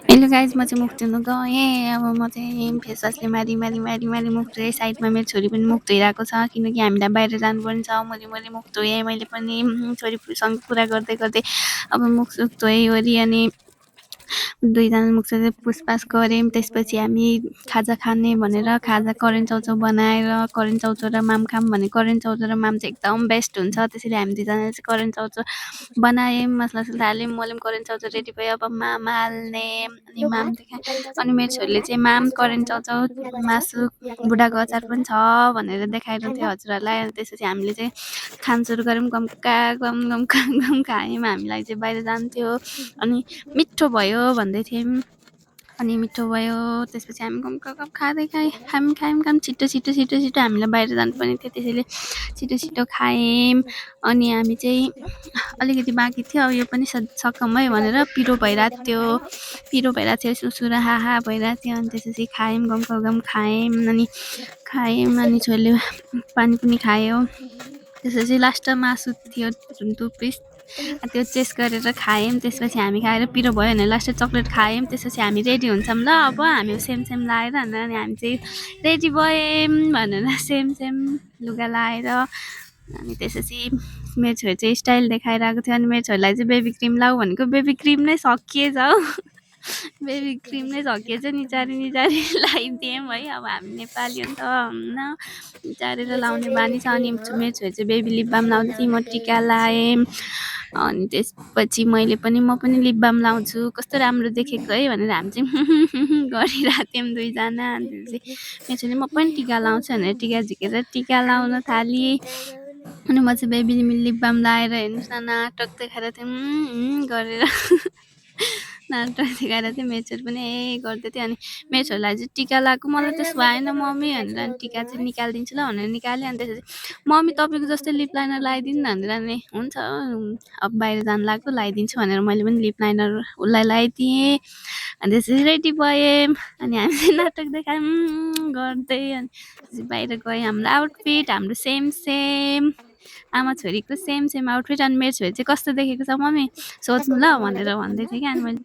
Hello guys म चाहिँ मुख धुनु गएँ। अब म चाहिँ फेस वासले मारी मारी मारी मारी मुख धोएँ। साइडमा मेरो छोरी पनि मुख धोइरहेको छ किनकि हामीलाई बाहिर जानुपर्ने छ। मैले मुख धोएँ मैले पनि छोरीसँग कुरा गर्दै गर्दै अब मुख सुख धोएँ अनि दुईजना मुख चाहिँ पुछपाछ गऱ्यौँ। त्यसपछि हामी खाजा खाने भनेर खाजा करेन्ट चाउचाउ बनाएर करेन्ट चाउचाउ र माम खाम भने करेन्ट चाउचाउ र माम चाहिँ एकदम बेस्ट हुन्छ। त्यसैले हामी दुईजनाले चाहिँ करेन्ट चाउचाउ बनायौँ। मसला हाल्यौँ। मैले पनि करेन्ट चाउचाउ रेडी भयो। अब माम हाल्ने अनि माम देखाएँ अनि मेरो छोरीले चाहिँ माम करेन्ट चाउचाउ मासु बुढाको अचार पनि छ भनेर देखाइरहेको थियो हजुरहरूलाई। अनि त्यसपछि हामीले चाहिँ खान सुरु गऱ्यौँ। गमका गम गमका गम खायौँ। हामीलाई चाहिँ बाहिर जानु थियो अनि मिठो भयो भन्दै थियौँ अनि मिठो भयो। त्यसपछि हामी गमका गम खाँदै खायौँ छिटो हामीलाई बाहिर जानुपर्ने थियो। त्यसैले छिटो खायौँ अनि हामी चाहिँ अलिकति बाँकी थियो। अब यो पनि सकम है भनेर पिरो भइरहेको थियो सुसु र हाहा भइरहेको थियो। अनि त्यसपछि खायौँ गमका गम खायौँ अनि छोरीले पानी पनि खायो। त्यसपछि लास्टमा मासु थियो 2 पिस त्यो टेस्ट गरेर खायौँ। त्यसपछि हामी खाएर पिरो भयो भने लास्टमा चक्लेट खायौँ। त्यसपछि हामी रेडी हुन्छौँ ल अब हामी सेम लाएर अनि हामी चाहिँ रेडी भयौँ भनेर सेम लुगा लाएर अनि त्यसपछि मेरो छोरी चाहिँ स्टाइल देखाइरहेको थियो। अनि मेरो छोरीलाई चाहिँ बेबी क्रिम लाऊ भनेको बेबी क्रिम नै सकिएछ हौ। बेबी क्रिम नै सकिएछ। निचारी लगाइदियौँ है। अब हामी नेपाली हो नि त होइन निचारेर लाउने बानी छ। अनि मेरो छोरी चाहिँ बेबी लिप बाम लाउँदै म टिका लाएँ अनि त्यसपछि म पनि लिप बाम लाउँछु कस्तो राम्रो देखेको है भनेर हामी चाहिँ गरिरहेको थियौँ दुईजना। अनि त्यसपछि मेरो छोरी म पनि टिका लाउँछु भनेर टिका झिकेर टिका लाउन थालेँ अनि म चाहिँ बेबी लिप बाम लाएर हेर्नुहोस् न नाटक देखाएर थियौँ गरेर नाटक देखाएर चाहिँ मेरो छोरी पनि गर्दै थियो। अनि मेरो छोरीलाई चाहिँ टिका लगाएको मलाई त्यसो भएन मम्मी भनेर अनि टिका चाहिँ निकालिदिन्छु ल भनेर निकालेँ। अनि त्यसपछि मम्मी तपाईँको जस्तै लिप लाइनर लगाइदिनु न भनेर अनि हुन्छ अब बाहिर जानु लाग्यो लगाइदिन्छु भनेर मैले पनि लिप लाइनर उसलाई लगाइदिएँ। अनि त्यसपछि रेडी भयौँ अनि हामी चाहिँ नाटक देखायौँ गर्दै अनि बाहिर गएँ। हाम्रो आउटफिट हाम्रो सेम आमा छोरीको सेम आउटफिट। अनि मेरो छोरी चाहिँ कस्तो देखेको छ मम्मी सोध्नु ल भनेर भन्दै थियो क्या। अनि मैले